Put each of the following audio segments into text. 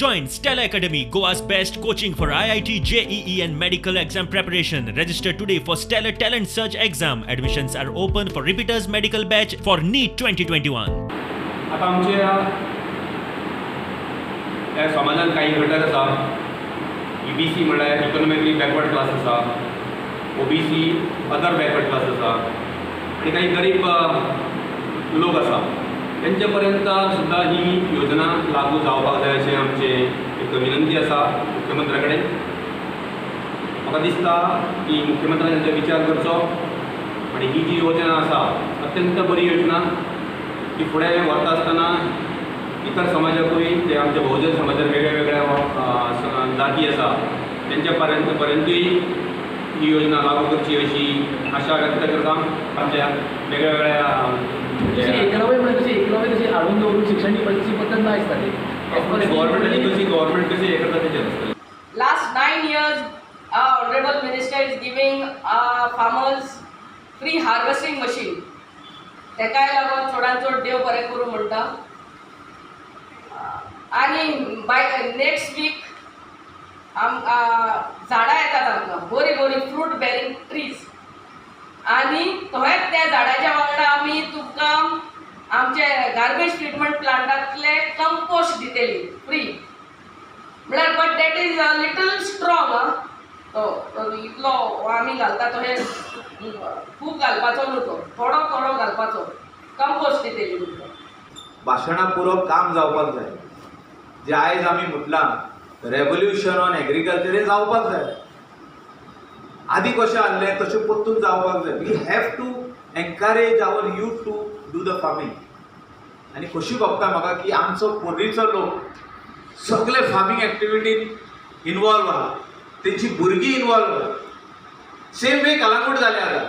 Join Stella Academy, Goa's best coaching for IIT, JEE and medical exam preparation. Register today for Stellar Talent Search exam. Admissions are open for repeaters medical batch for NEET 2021. आता आमच्या ह्या समाजान काही घटक आसा. EBC म्हळ्यार economically backward class आसा, OBC other backward class आसा आणि काही गरीब लोक आसा. त्यांचे पर्यंत सुद्धा ही योजना लागू जावपाक जाय अशें आमचे एक विनंती आसा मुख्यमंत्र्या कडेन. म्हाका दिसता की मुख्यमंत्र्यान हाचेर विचार करचो आणि ही जी योजना आसा अत्यंत बरी योजना. ती फुडें व्हरता आसतना इतर समाजाकूय ते आमच्या बहुजन समाजान वेगळ्या वेगळ्या जाती आसा तेंच्या पर्यंतूय ही योजना लागू करची अशी आशा व्यक्त करता. आमच्या वेगळ्या वेगळ्या एकलव्य कशी हाडून दवरून शिक्षण ही पद्धत ना आसताली. गव्हर्मेंट कशी हे करता तेचेर आसतलें. Last 9 years, our honorable minister is giving farmers free harvesting machine. तेकाय लागून चडांत चड देव बरें करूं म्हणटा. आनी बाय नेक्स्ट वीक झाडां येतात आमकां बरी बरी फ्रूट बेरिंग ट्रीज आनी तोच त्या झाडाच्या वांगडा आमी तुमकां आमचे गार्बेज ट्रिटमेंट प्लांटांतले कंपोस्ट दितली फ्री. म्हळ्यार but that is little strong. तो इतलो आमी घालता तो हे खूब घालपाचो न्हू, तो थोडो थोडो घालपाचो. कंपोस्ट दितली तुमकां. भाशणा पुरो काम जावपाक जाय. जे आयज आमी म्हटलां रेवोल्युशन ऑन एग्रीकल्चर हे जावपाक जाय. आदी कशें आहलें तशें परतून जावपाक जाय. We have to encourage our youth to do the farming. आनी कशी भोगता म्हाका की आमचो पयलींचो लोक सगळे फार्मींग एक्टिविटीन इनवॉल्व आहा. तेंची भुरगीं इनवॉल्व आहा. सेम वे कलांगूट जालें आतां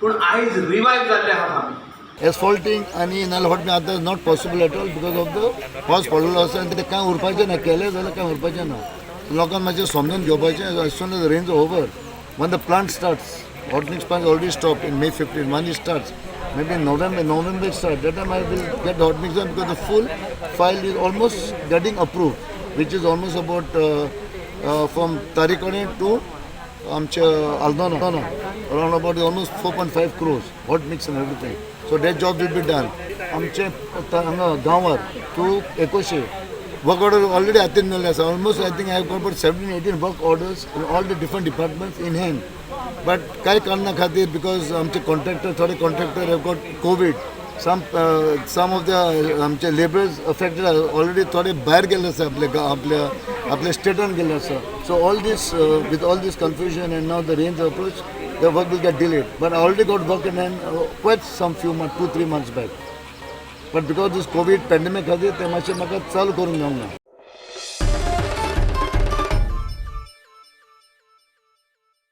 पूण आयज रिवायव जाल्लें आहा फार्मींग. एसफॉल्टिंग आनी नाल्यार हॉट आतां is not possible at all because of the पावस पडलेलो आसा आनी तें कांय उरपाचें ना. केलें जाल्यार कांय उरपाचें ना. लोकांक मातशें समजून घेवपाचें. As soon as rains over when the plant starts, hot mix plant already stopped in May 15. When it starts, maybe in November it starts. That time I will get the hot mix on because the full file is almost getting approved, which is almost about from Tarikone to Aldona, around about almost 4.5 crores hot mix and everything. So that job will be done. आमचे गांवार to Ekoshe. Work order already hatin mele asa. Almost I think I have got about 17-18 work orders in all the different departments in hand. But kai karna khatir because amche contractor have got COVID. Some of the amche laborers affected are already thode bahar gele asa aple state an gele asa. So all this with all this confusion and now the rains approach, the work will get delayed. But I already got work in hand quite some few months, 2-3 months back. But because this COVID pandemic has it, they must have चालू करून जावंक ना.